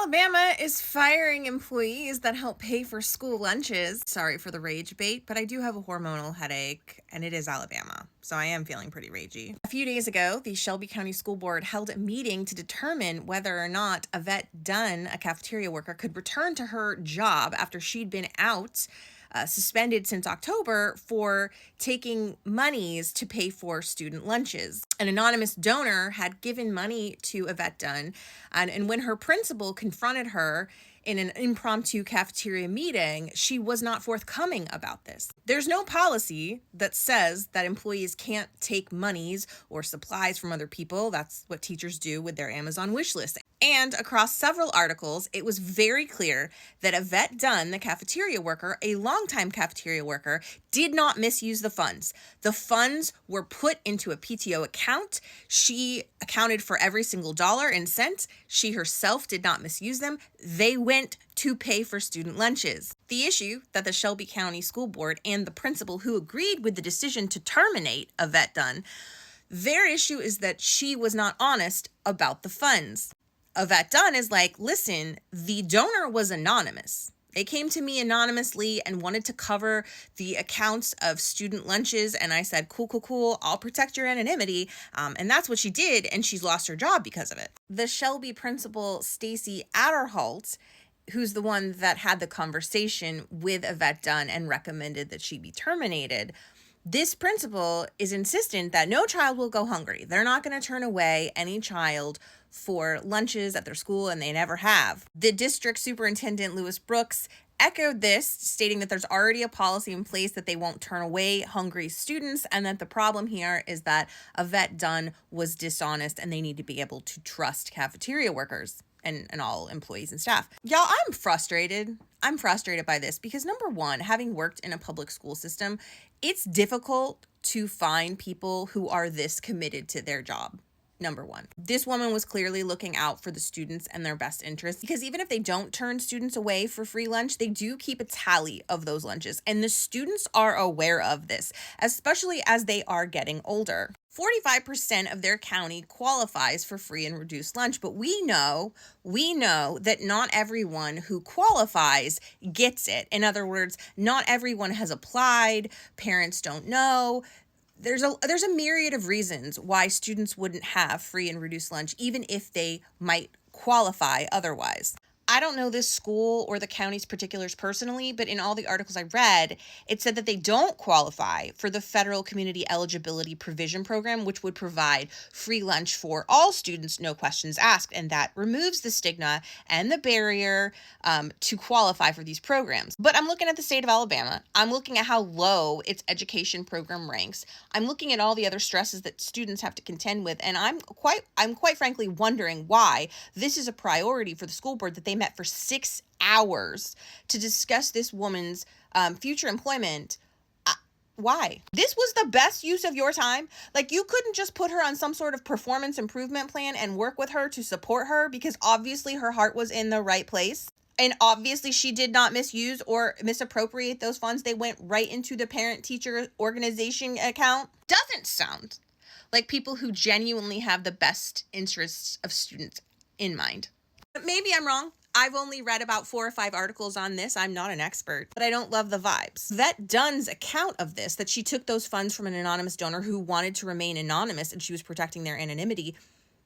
Alabama is firing employees that help pay for school lunches. Sorry for the rage bait, but I do have a hormonal headache, and it is Alabama, so I am feeling pretty ragey. A few days ago, the Shelby County School Board held a meeting to determine whether or not Yvette Dunn, a cafeteria worker, could return to her job after she'd been out suspended since October for taking monies to pay for student lunches. An anonymous donor had given money to Yvette Dunn, and when her principal confronted her in an impromptu cafeteria meeting, she was not forthcoming about this. There's no policy that says that employees can't take monies or supplies from other people. That's what teachers do with their Amazon wish list. And across several articles, it was very clear that Yvette Dunn, the cafeteria worker, a longtime cafeteria worker, did not misuse the funds. The funds were put into a PTO account. She accounted for every single dollar and cent. She herself did not misuse them. They went to pay for student lunches. The issue that the Shelby County School Board and the principal who agreed with the decision to terminate Yvette Dunn, their issue is that she was not honest about the funds. Yvette Dunn is like, listen, the donor was anonymous. They came to me anonymously and wanted to cover the accounts of student lunches. And I said, cool. I'll protect your anonymity. And that's what she did. And she's lost her job because of it. The Shelby principal, Stacy Adderholt, who's the one that had the conversation with Yvette Dunn and recommended that she be terminated, this principal is insistent that no child will go hungry. They're not going to turn away any child for lunches at their school, and they never have. The district superintendent, Lewis Brooks, echoed this, stating that there's already a policy in place that they won't turn away hungry students, and that the problem here is that Yvette Dunn was dishonest, and they need to be able to trust cafeteria workers and all employees and staff. Y'all, I'm frustrated. I'm frustrated by this because, number one, having worked in a public school system, it's difficult to find people who are this committed to their job. Number one, this woman was clearly looking out for the students and their best interests, because even if they don't turn students away for free lunch, they do keep a tally of those lunches. And the students are aware of this, especially as they are getting older. 45% of their county qualifies for free and reduced lunch, but we know that not everyone who qualifies gets it. In other words, not everyone has applied. Parents don't know. There's a myriad of reasons why students wouldn't have free and reduced lunch, even if they might qualify otherwise. I don't know this school or the county's particulars personally, but in all the articles I read, it said that they don't qualify for the federal community eligibility provision program, which would provide free lunch for all students, no questions asked. And that removes the stigma and the barrier to qualify for these programs. But I'm looking at the state of Alabama. I'm looking at how low its education program ranks. I'm looking at all the other stresses that students have to contend with. And I'm quite frankly wondering why this is a priority for the school board, that they met for 6 hours to discuss this woman's future employment. Why? This was the best use of your time? Like, you couldn't just put her on some sort of performance improvement plan and work with her to support her, because obviously her heart was in the right place. And obviously she did not misuse or misappropriate those funds. They went right into the parent-teacher organization account. Doesn't sound like people who genuinely have the best interests of students in mind. But maybe I'm wrong. I've only read about 4 or 5 articles on this. I'm not an expert, but I don't love the vibes. Yvette Dunn's account of this, that she took those funds from an anonymous donor who wanted to remain anonymous and she was protecting their anonymity,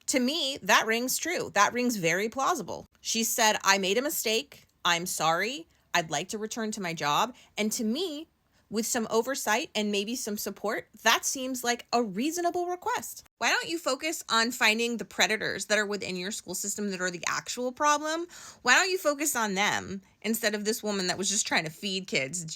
to me, that rings true. That rings very plausible. She said, I made a mistake. I'm sorry. I'd like to return to my job. And to me, with some oversight and maybe some support, that seems like a reasonable request. Why don't you focus on finding the predators that are within your school system that are the actual problem? Why don't you focus on them instead of this woman that was just trying to feed kids?